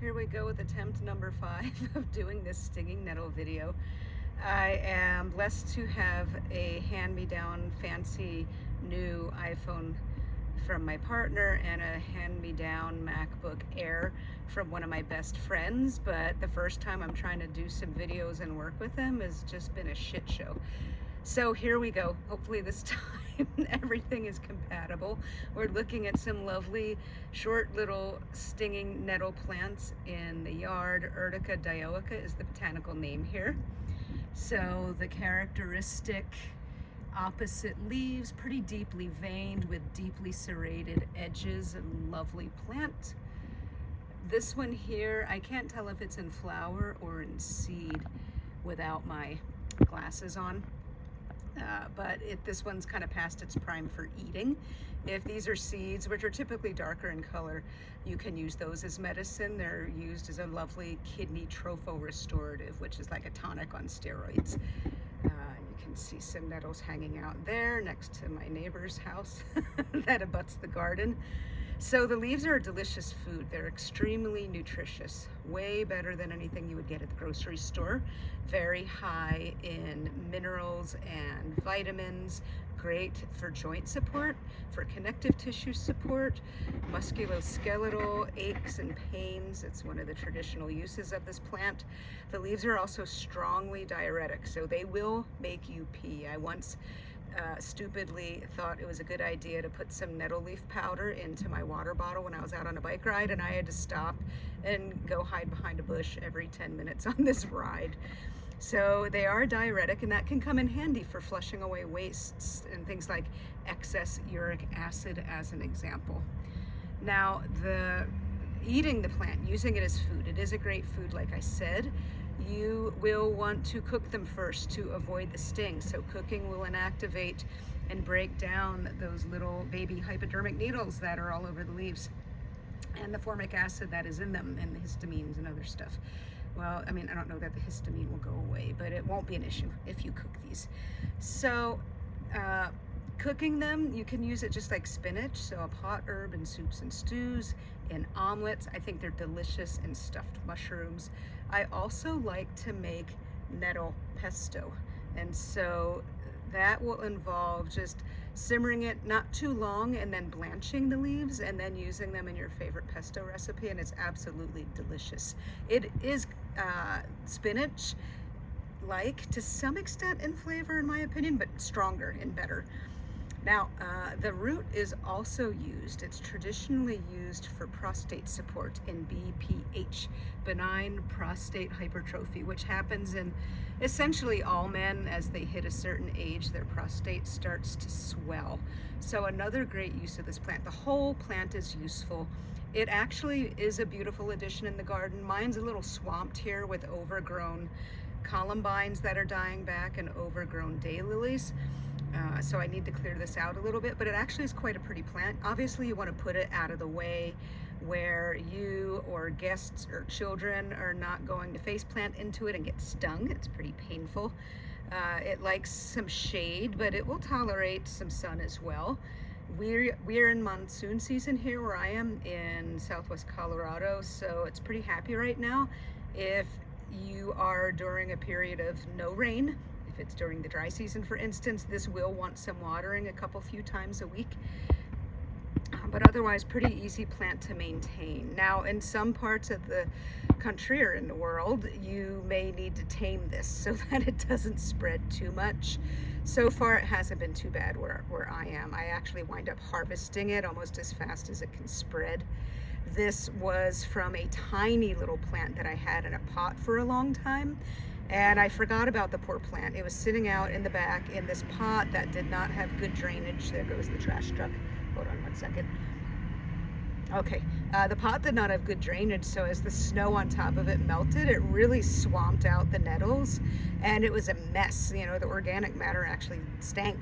Here we go with attempt number 5 of doing this stinging nettle video. I am blessed to have a hand-me-down fancy new iPhone from my partner and a hand-me-down MacBook Air from one of my best friends, but the first time I'm trying to do some videos and work with them has just been a shit show. So here we go. Hopefully this time everything is compatible. We're looking at some lovely short little stinging nettle plants in the yard. Urtica dioica is the botanical name here. So the characteristic opposite leaves, pretty deeply veined with deeply serrated edges, a lovely plant. This one here, I can't tell if it's in flower or in seed without my glasses on. But this one's kind of past its prime for eating. If these are seeds, which are typically darker in color, you can use those as medicine. They're used as a lovely kidney tropho-restorative, which is like a tonic on steroids. You can see some nettles hanging out there next to my neighbor's house that abuts the garden. So the leaves are a delicious food. They're extremely nutritious, way better than anything you would get at the grocery store. Very high in minerals and vitamins, great for joint support, for connective tissue support, musculoskeletal aches and pains. It's one of the traditional uses of this plant. The leaves are also strongly diuretic, so they will make you pee. I once stupidly thought it was a good idea to put some nettle leaf powder into my water bottle when I was out on a bike ride, and I had to stop and go hide behind a bush every 10 minutes on this ride. So they are diuretic, and that can come in handy for flushing away wastes and things like excess uric acid as an example. Now, eating the plant, using it as food, it is a great food, like I said. You will want to cook them first to avoid the sting. So cooking will inactivate and break down those little baby hypodermic needles that are all over the leaves, and the formic acid that is in them, and the histamines and other stuff. Well, I mean, I don't know that the histamine will go away, but it won't be an issue if you cook these. So cooking them, you can use it just like spinach, so a pot herb in soups and stews, in omelets. I think they're delicious in stuffed mushrooms. I also like to make nettle pesto, and so that will involve just simmering it not too long and then blanching the leaves and then using them in your favorite pesto recipe, and it's absolutely delicious. It is spinach like to some extent in flavor, in my opinion, but stronger and better. Now, the root is also used. It's traditionally used for prostate support in BPH, benign prostate hypertrophy, which happens in essentially all men. As they hit a certain age, their prostate starts to swell. So another great use of this plant. The whole plant is useful. It actually is a beautiful addition in the garden. Mine's a little swamped here with overgrown columbines that are dying back and overgrown daylilies. So I need to clear this out a little bit, but it actually is quite a pretty plant. Obviously you want to put it out of the way where you or guests or children are not going to face plant into it and get stung. It's pretty painful. It likes some shade, but it will tolerate some sun as well. We're in monsoon season here where I am in southwest Colorado, so it's pretty happy right now. If you are during a period of no rain, if it's during the dry season, for instance, this will want some watering a few times a week. But otherwise, pretty easy plant to maintain. Now, in some parts of the country or in the world, you may need to tame this so that it doesn't spread too much. So far, it hasn't been too bad where I am. I actually wind up harvesting it almost as fast as it can spread. This was from a tiny little plant that I had in a pot for a long time, and I forgot about the poor plant. It was sitting out in the back in this pot that did not have good drainage. There goes the trash truck. Hold on one second. Okay, the pot did not have good drainage, so as the snow on top of it melted, it really swamped out the nettles, and it was a mess. You know, the organic matter actually stank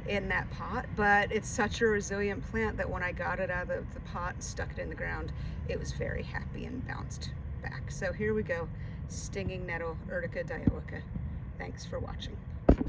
in that pot, but it's such a resilient plant that when I got it out of the pot and stuck it in the ground, it was very happy and bounced back. So here we go, stinging nettle, Urtica dioica. Thanks for watching.